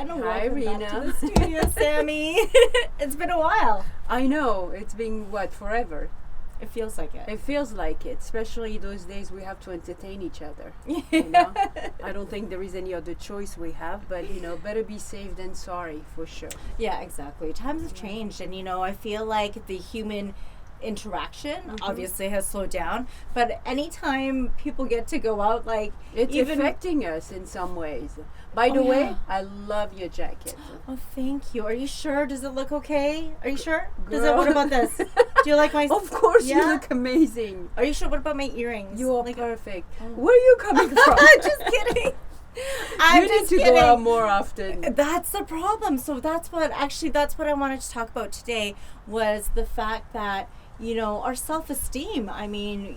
again. Hi, Welcome Rena. back to the studio, Sammy. It's been a while. I know, it's been, forever? It feels like it. It feels like it, especially those days we have to entertain each other. You know? I don't think there is any other choice we have, but, better be safe than sorry, for sure. Yeah, exactly. Times have changed, and, I feel like the human interaction obviously has slowed down, but anytime people get to go out, like, it's even affecting us in some ways. By the way, I love your jacket. Oh, thank you. Are you sure? Does it look okay? Are you sure? What Girl. about this? Do you like my... Of course, Yeah? you look amazing. Are you sure? What about my earrings? You are perfect. Where are you coming from? Just kidding. You need to go out more often. That's the problem. So that's what I wanted to talk about today, was the fact that, our self-esteem. I mean,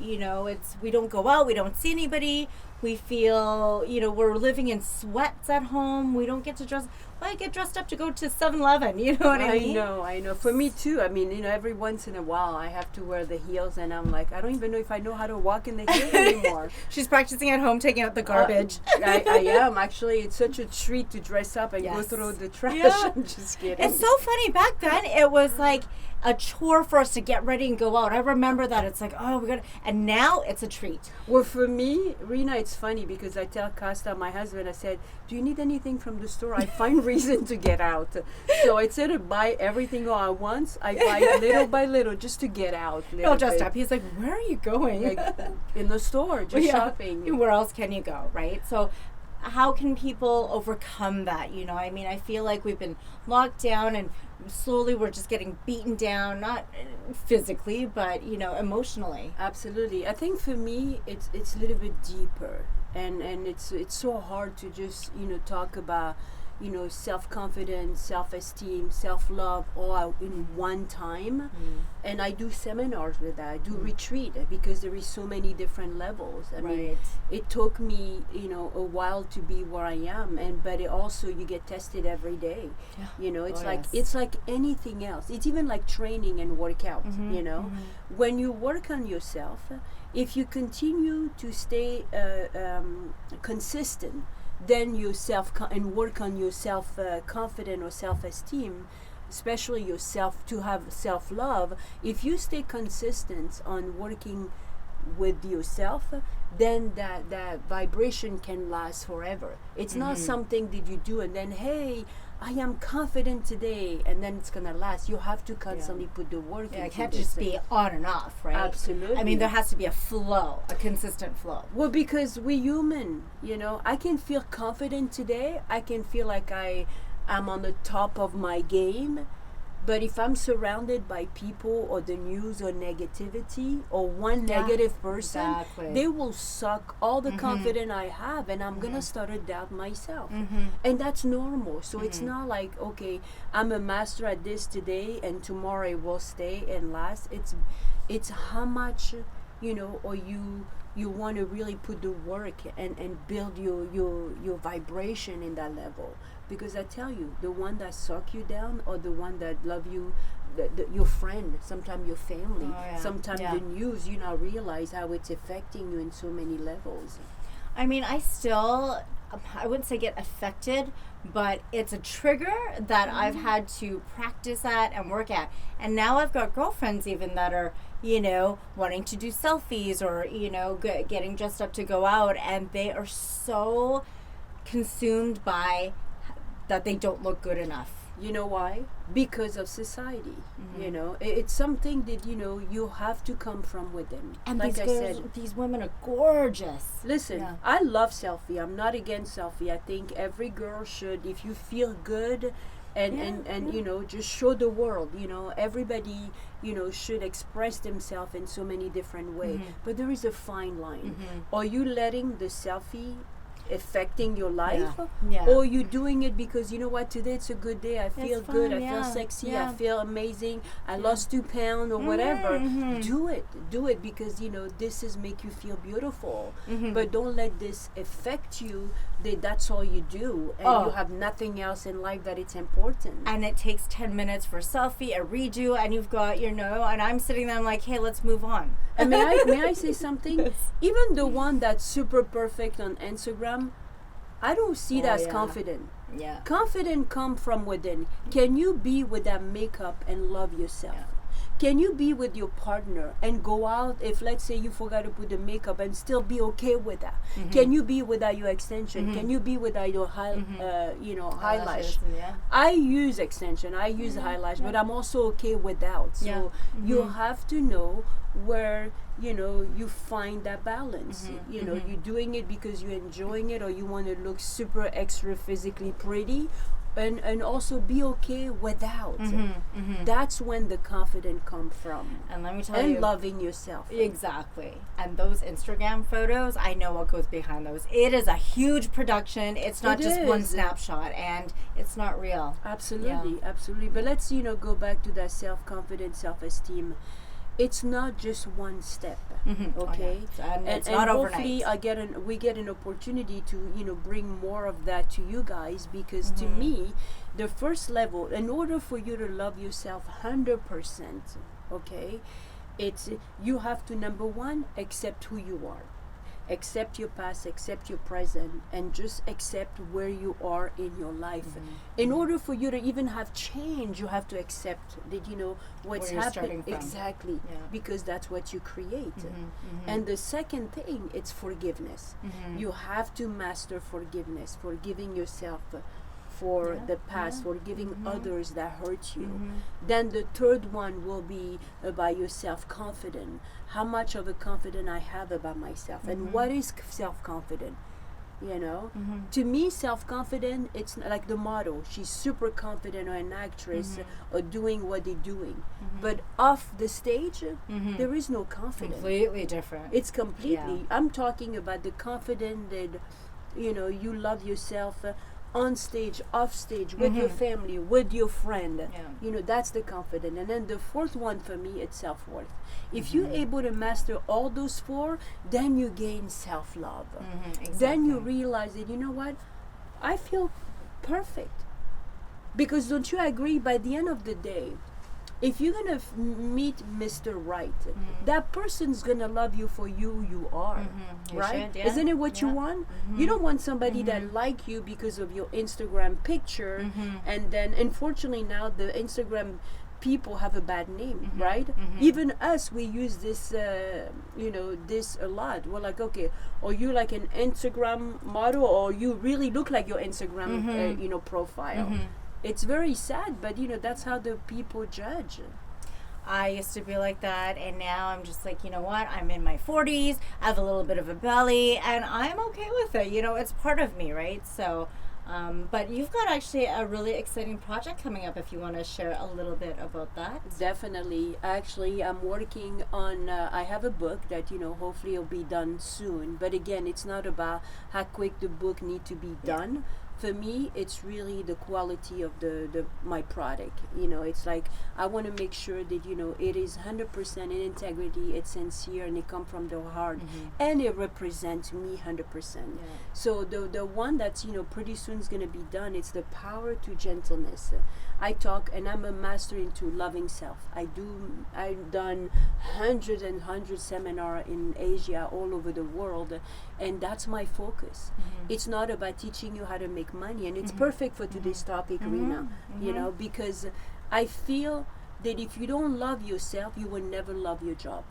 we don't go out, we don't see anybody. We feel, we're living in sweats at home. We don't get to dress. Well, I get dressed up to go to 7-Eleven. You know what I mean? I know. For me too. I mean, every once in a while I have to wear the heels, and I'm like, I don't even know if I know how to walk in the heels anymore. She's practicing at home, taking out the garbage. I am. Actually, it's such a treat to dress up and go through the trash. Yeah. I'm just kidding. It's so funny. Back then, it was like a chore for us to get ready and go out. I remember that. It's like, oh, we got to... And now it's a treat. Well, for me, Rena, it's funny because I tell Costa, my husband, I said, do you need anything from the store? I find reason to get out. So instead of buy everything all at once, I buy little by little just to get out. All dressed up. He's like, where are you going? Like, in the store, just shopping. Where else can you go, right? So how can people overcome that? I mean, I feel like we've been locked down, and slowly we're just getting beaten down, not physically, but, emotionally. Absolutely. I think for me, it's a little bit deeper. And it's so hard to just, talk about, self-confidence, self-esteem, self-love all in one time. And I do seminars with that. I do retreat because there is so many different levels. I mean, it took me, a while to be where I am, but it also, you get tested every day. Yeah. It's like anything else. It's even like training and workout, When you work on yourself, if you continue to stay consistent, then and work on your self-confidence or self-esteem, especially yourself, to have self-love. If you stay consistent on working with yourself, then that vibration can last forever. It's not something that you do and then, hey, I am confident today, and then it's gonna last. You have to constantly put the work in. It can't just be on and off, right? Absolutely. I mean, there has to be a flow, a consistent flow. Well, because we're human, I can feel confident today. I can feel like I am on the top of my game. But if I'm surrounded by people or the news or negativity or one negative person, they will suck all the confidence I have, and I'm going to start to doubt myself. And that's normal. So it's not like, okay, I'm a master at this today and tomorrow it will stay and last. It's how much, or you want to really put the work and build your vibration in that level. Because I tell you, the one that suck you down or the one that love you, your friend, sometimes your family, sometimes the news, you now realize how it's affecting you in so many levels. I mean, I wouldn't say get affected, but it's a trigger that I've had to practice at and work at. And now I've got girlfriends even that are, wanting to do selfies or, getting dressed up to go out, and they are so consumed by that they don't look good enough. You know why? Because of society. It's something that you have to come from within. And like I said, these women are gorgeous. Listen, I love selfie. I'm not against selfie. I think every girl should, if you feel good, and just show the world. Everybody should express themselves in so many different ways. But there is a fine line. Are you letting the selfie affecting your life, or you doing it because today it's a good day, I feel good, I feel sexy, I feel amazing, I lost 2 pounds or whatever. Do it because this is make you feel beautiful. But don't let this affect you that's all you do, and you have nothing else in life that it's important. And it takes 10 minutes for a selfie, a redo, and you've got and I'm sitting there, I'm like, hey, let's move on. And may I say something? Even the one that's super perfect on Instagram, I don't see that as confident. Yeah. Confidence come from within. Can you be without makeup and love yourself? Yeah. Can you be with your partner and go out if, let's say, you forgot to put the makeup and still be okay with that? Can you be without your extension? Can you be without your eyelash? Yeah. I use extension, I use eyelash, but I'm also okay without. So you have to know where you find that balance. You're doing it because you're enjoying it, or you want to look super extra physically pretty, and also be okay without. That's when the confidence come from. And let me tell and you, loving yourself. Exactly. And those Instagram photos, I know what goes behind those. It is a huge production. It's not just one snapshot, and it's not real. Absolutely. But let's go back to that self-confidence, self-esteem. It's not just one step, okay? And it's and not hopefully overnight. we get an opportunity to bring more of that to you guys, because to me, the first level, in order for you to love yourself 100%, okay, it's you have to, number one, accept who you are. Accept your past, accept your present, and just accept where you are in your life. In order for you to even have change, you have to accept that what's happening. Exactly. Because that's what you create. And the second thing, it's forgiveness. You have to master forgiveness, forgiving yourself for the past, forgiving others that hurt you. Then the third one will be about your self-confidence. How much of a confidence I have about myself, and what is self-confident? To me, self-confident, it's like the model. She's super confident, or an actress, or doing what they're doing. But off the stage, there is no confidence. Completely different. It's completely. I'm talking about the confidence that you love yourself. On stage, off stage, with your family, with your friend. That's the confidence. And then the fourth one for me, it's self-worth. If you're able to master all those four, then you gain self-love. Exactly. Then you realize that, what? I feel perfect. Because don't you agree, by the end of the day, if you're going to meet Mr. Right, that person's going to love you for you are. Right? Should, yeah. Isn't it what you want? You don't want somebody that like you because of your Instagram picture, and then unfortunately now the Instagram people have a bad name, right? Even us, we use this this a lot. We're like, okay, are you like an Instagram model, or you really look like your Instagram profile? It's very sad, but that's how the people judge. I used to be like that, and now I'm just like, you know what? I'm in my 40s. I have a little bit of a belly, and I'm okay with it. It's part of me, right? So, but you've got actually a really exciting project coming up. If you want to share a little bit about that. Definitely. Actually, I'm working on. I have a book that hopefully will be done soon. But again, it's not about how quick the book need to be done. For me, it's really the quality of my product. It's like I want to make sure that it is 100% in integrity, it's sincere, and it comes from the heart, and it represents me 100%. So the one that's pretty soon is going to be done. It's the power to gentleness. I talk, and I'm a master into loving self. I've done hundreds and hundreds seminars in Asia, all over the world, and that's my focus. It's not about teaching you how to make money, and it's perfect for today's topic, Rena, because I feel that if you don't love yourself, you will never love your job,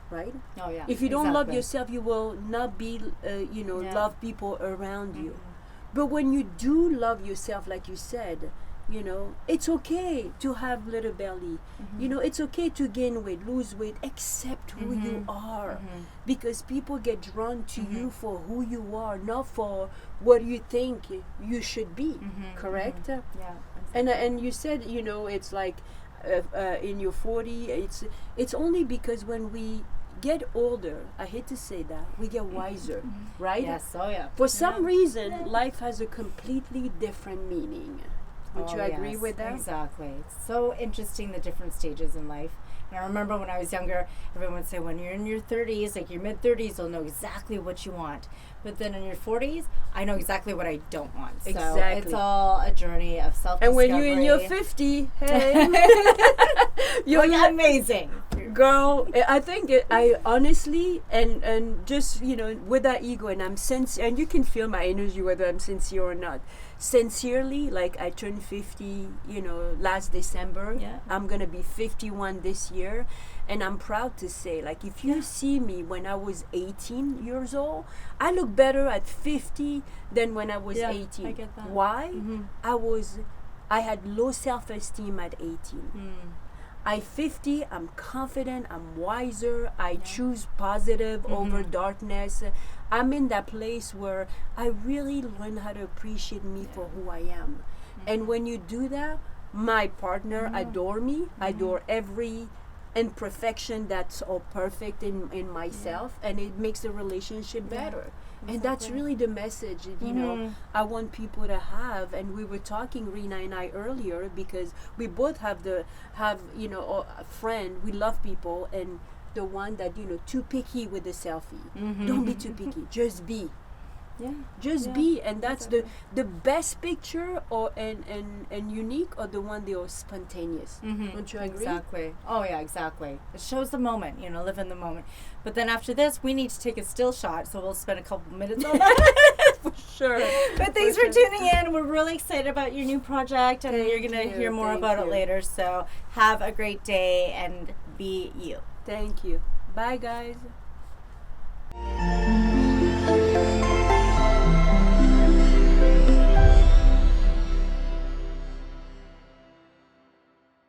right? Oh yeah. If you don't love yourself, you will not be love people around you. But when you do love yourself, like you said, it's okay to have little belly. It's okay to gain weight, lose weight, accept who you are. Because people get drawn to you for who you are, not for what you think you should be. Correct? Yeah. And you said, it's like in your 40, it's only because when we get older, I hate to say that, we get wiser, right? Yes. Oh yeah. For some reason, life has a completely different meaning. Would you agree with that? Exactly. It's so interesting, the different stages in life. And I remember when I was younger, everyone would say, when you're in your 30s, like your mid-30s, you'll know exactly what you want. But then in your 40s, I know exactly what I don't want. So exactly. It's all a journey of self-discovery. And when you're in your 50, hey. You're You're amazing. girl. I think I honestly and just with that ego, and I'm sincere, and you can feel my energy whether I'm sincere or not. Sincerely, like I turned 50, last December. Yeah. I'm gonna be 51 this year, and I'm proud to say, like, if you see me when I was 18 years old, I look better at 50 than when I was 18. I get that. Why? Mm-hmm. I had low self-esteem at 18. Mm. At 50, I'm confident, I'm wiser, I choose positive over darkness. I'm in that place where I really learn how to appreciate me for who I am. And when you do that, my partner adore me, adore every imperfection that's all perfect in myself, and it makes the relationship better. And that's really the message, I want people to have. And we were talking, Rena and I, earlier, because we both have a friend. We love people, and the one that too picky with the selfie. Don't be too picky. Just be. Just be. And that's the best picture, or and unique, or the one that are spontaneous. Don't you agree? Exactly. Oh yeah, exactly. It shows the moment, live in the moment. But then after this, we need to take a still shot, so we'll spend a couple minutes on that. For sure. But thanks for tuning in. We're really excited about your new project, and you're going to hear more about it later. So have a great day and be you. Thank you. Bye, guys.